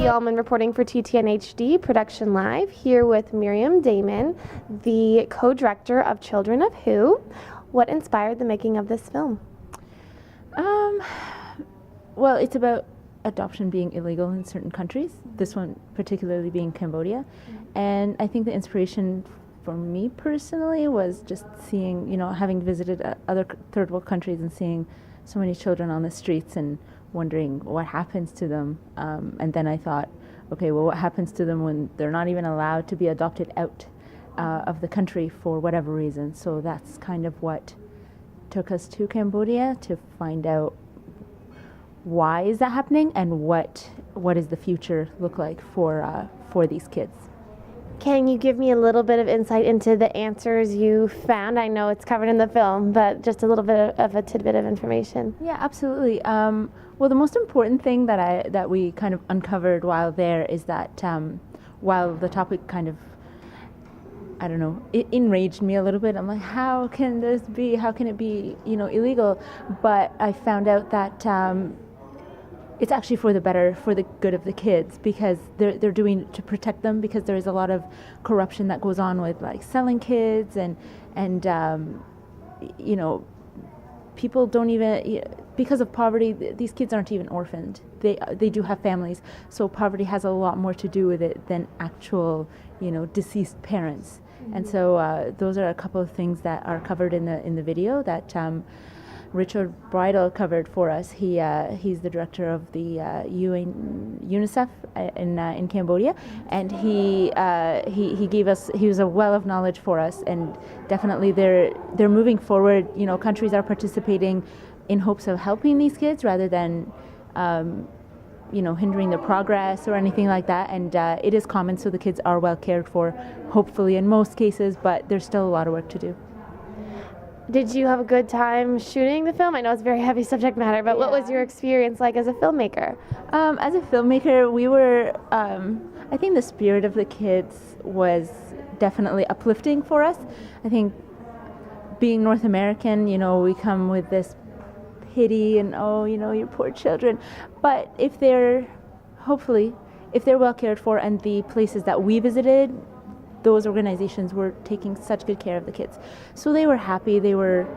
Uhlmann reporting for TTN HD Production Live, here with Mariam Demyan, the co-director of Children of Who. What inspired the making of this film? Well, it's about adoption being illegal in certain countries, this one particularly being Cambodia. And I think the inspiration for me personally was just seeing, having visited other third world countries and seeing so many children on the streets and wondering what happens to them. And then I thought, okay, well, what happens to them when they're not even allowed to be adopted out of the country for whatever reason? So that's kind of what took us to Cambodia, to find out why is that happening and what does the future look like for these kids. Can you give me a little bit of insight into the answers you found? I know it's covered in the film, but just a little bit of a tidbit of information. Yeah, absolutely. Well, the most important thing that we kind of uncovered while there is that while the topic kind of, it enraged me a little bit. I'm like, how can this be? How can it be, illegal? But I found out that it's actually for the better, for the good of the kids, because they're doing it to protect them, because there is a lot of corruption that goes on with like selling kids and people don't even, because of poverty, these kids aren't even orphaned. They do have families, so poverty has a lot more to do with it than actual, deceased parents. Mm-hmm. And so those are a couple of things that are covered in the video that Richard Bridle covered for us. He's the director of the UNICEF in Cambodia, and he was a well of knowledge for us. And definitely they're moving forward. Countries are participating in hopes of helping these kids rather than hindering their progress or anything like that. And it is common, so the kids are well cared for, hopefully in most cases, but there's still a lot of work to do. Did you have a good time shooting the film? I know it's very heavy subject matter, but What was your experience like as a filmmaker? As a filmmaker, we were, I think the spirit of the kids was definitely uplifting for us. I think being North American, we come with this pity and, your poor children. But if they're well cared for, and the places that we visited, those organizations were taking such good care of the kids. So they were happy, they were,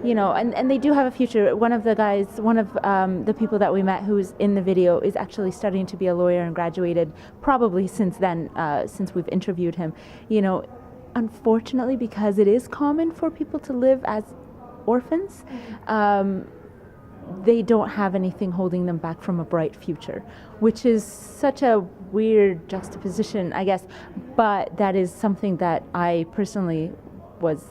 and they do have a future. One of the people that we met who's in the video is actually studying to be a lawyer and graduated probably since then, since we've interviewed him. Unfortunately, because it is common for people to live as orphans, they don't have anything holding them back from a bright future, which is such a weird juxtaposition, I guess. But that is something that I personally was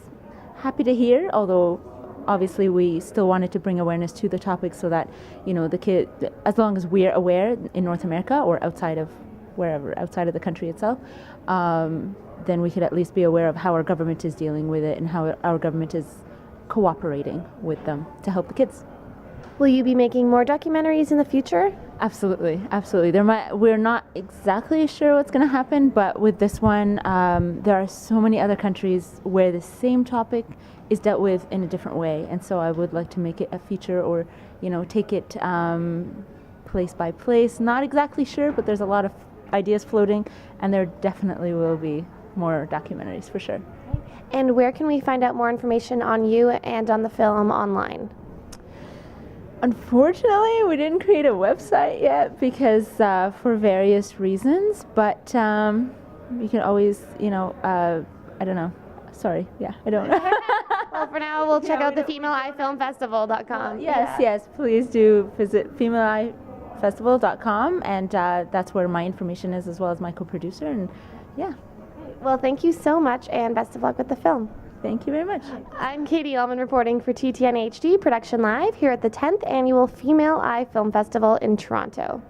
happy to hear, although obviously we still wanted to bring awareness to the topic so that, the kid, as long as we're aware in North America or outside of the country itself, then we could at least be aware of how our government is dealing with it and how our government is cooperating with them to help the kids. Will you be making more documentaries in the future? Absolutely. We're not exactly sure what's going to happen, but with this one, there are so many other countries where the same topic is dealt with in a different way, and so I would like to make it a feature, or take it place by place. Not exactly sure, but there's a lot of ideas floating, and there definitely will be more documentaries for sure. And where can we find out more information on you and on the film online? Unfortunately, we didn't create a website yet because for various reasons, but you can always, I don't know. Sorry, I don't know. Well, for now, we'll check out the femaleeyefilmfestival.com. Yes, please do visit femaleeyefestival.com, and that's where my information is, as well as my co-producer, and yeah. Well, thank you so much, and best of luck with the film. Thank you very much. I'm Katie Uhlmann reporting for TTN HD Production Live here at the 10th Annual Female Eye Film Festival in Toronto.